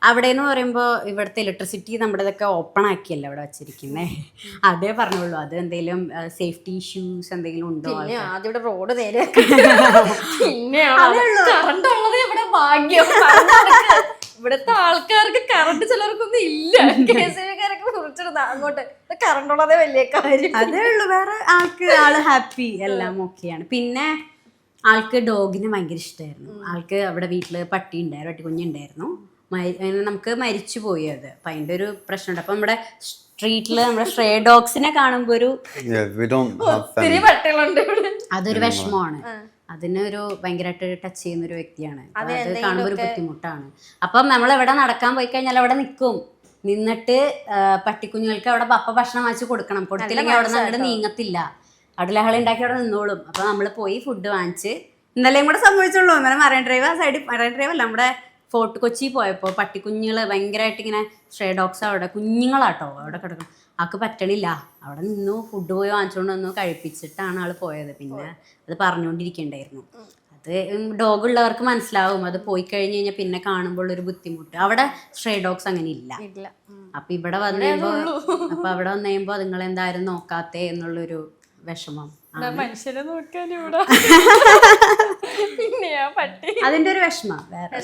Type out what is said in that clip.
അവിടെ എന്ന് പറയുമ്പോൾ ഇവിടുത്തെ ഇലക്ട്രിസിറ്റി നമ്മുടെ ഇതൊക്കെ ഓപ്പൺ ആക്കിയല്ലോ അവിടെ വെച്ചിരിക്കുന്നേ. അതേ പറഞ്ഞുള്ളൂ. അത് എന്തെങ്കിലും സേഫ്റ്റി ഇഷ്യൂസ് എന്തെങ്കിലും ഉണ്ടോ? ആദ്യം റോഡ് നേരെ കറണ്ട് ഉള്ളത് ഇവിടെ ഭാഗ്യം. ഇവിടുത്തെ ആൾക്കാർക്ക് കറണ്ട് ചിലർക്കൊന്നും ഇല്ല. KSEBിക്കാരൊക്കെ കുറിച്ചിരുന്ന അങ്ങോട്ട് കറണ്ട് ഉള്ളതേ വലിയ കാര്യം. അതേ ഉള്ളൂ. വേറെ ആള് ഹാപ്പി, എല്ലാം ഓക്കെയാണ്. പിന്നെ ആൾക്ക് ഡോഗിനെ ഭയങ്കര ഇഷ്ടമായിരുന്നു. ആൾക്ക് അവിടെ വീട്ടില് പട്ടി ഉണ്ടായിരുന്നു, പട്ടിക്കുഞ്ഞുണ്ടായിരുന്നു. നമുക്ക് മരിച്ചു പോയി അത്. അപ്പം അതിൻ്റെ ഒരു പ്രശ്നമുണ്ട്. അപ്പം നമ്മുടെ സ്ട്രീറ്റിൽ നമ്മുടെ സ്ട്രേ ഡോഗ്സിനെ കാണുമ്പോൾ ഒരു ഒത്തിരി പട്ടികളുണ്ട് ഇവിടെ. അതൊരു വിഷമമാണ്. അതിനൊരു ഭയങ്കരമായിട്ട് ടച്ച് ചെയ്യുന്ന ഒരു വ്യക്തിയാണ്. അത് കാണുമ്പോൾ ഒരു ബുദ്ധിമുട്ടാണ്. അപ്പം നമ്മൾ എവിടെ നടക്കാൻ പോയി കഴിഞ്ഞാൽ അവിടെ നിന്നിട്ട് പട്ടിക്കുഞ്ഞുങ്ങൾക്ക് അവിടെ പപ്പ ഭക്ഷണം വാങ്ങിച്ച് കൊടുക്കണം. കൊടുത്തില്ലെങ്കിൽ അവിടെ നിന്ന് അങ്ങോട്ട് നീങ്ങത്തില്ല. അവിടെ ലഹള ഉണ്ടാക്കി അവിടെ നിന്നോളും. അപ്പം നമ്മൾ പോയി ഫുഡ് വാങ്ങിച്ച്, ഇന്നലെയും കൂടെ സംഭവിച്ചുള്ളൂ. ഇന്നലെ മറൈൻ ഡ്രൈവ് അല്ല, നമ്മുടെ ഫോർട്ട് കൊച്ചി പോയപ്പോൾ പട്ടിക്കുഞ്ഞുങ്ങൾ ഭയങ്കരമായിട്ട് ഇങ്ങനെ സ്ട്രേ ഡോഗ്സ് അവിടെ കുഞ്ഞുങ്ങളാട്ടോ അവിടെ കിടക്കും. ആൾക്ക് പറ്റണില്ല. അവിടെ നിന്നു ഫുഡ് പോയി വാങ്ങിച്ചുകൊണ്ട് വന്നു കഴിപ്പിച്ചിട്ടാണ് ആൾ പോയത്. പിന്നെ അത് പറഞ്ഞുകൊണ്ടിരിക്കണ്ടായിരുന്നു. അത് ഡോഗ് ഉള്ളവർക്ക് മനസ്സിലാവും. അത് പോയി കഴിഞ്ഞ് കഴിഞ്ഞാൽ പിന്നെ കാണുമ്പോൾ ഒരു ബുദ്ധിമുട്ട്. അവിടെ സ്ട്രേ ഡോഗ്സ് അങ്ങനെ ഇല്ല. അപ്പൊ ഇവിടെ വന്നു കഴിയുമ്പോൾ അതുങ്ങളെന്തായാലും നോക്കാത്തേ എന്നുള്ളൊരു വിഷമം. മനുഷ്യനെ നോക്കാൻ ഇവിടെ അതിന്റെ ഒരു വിഷമം വേറെ.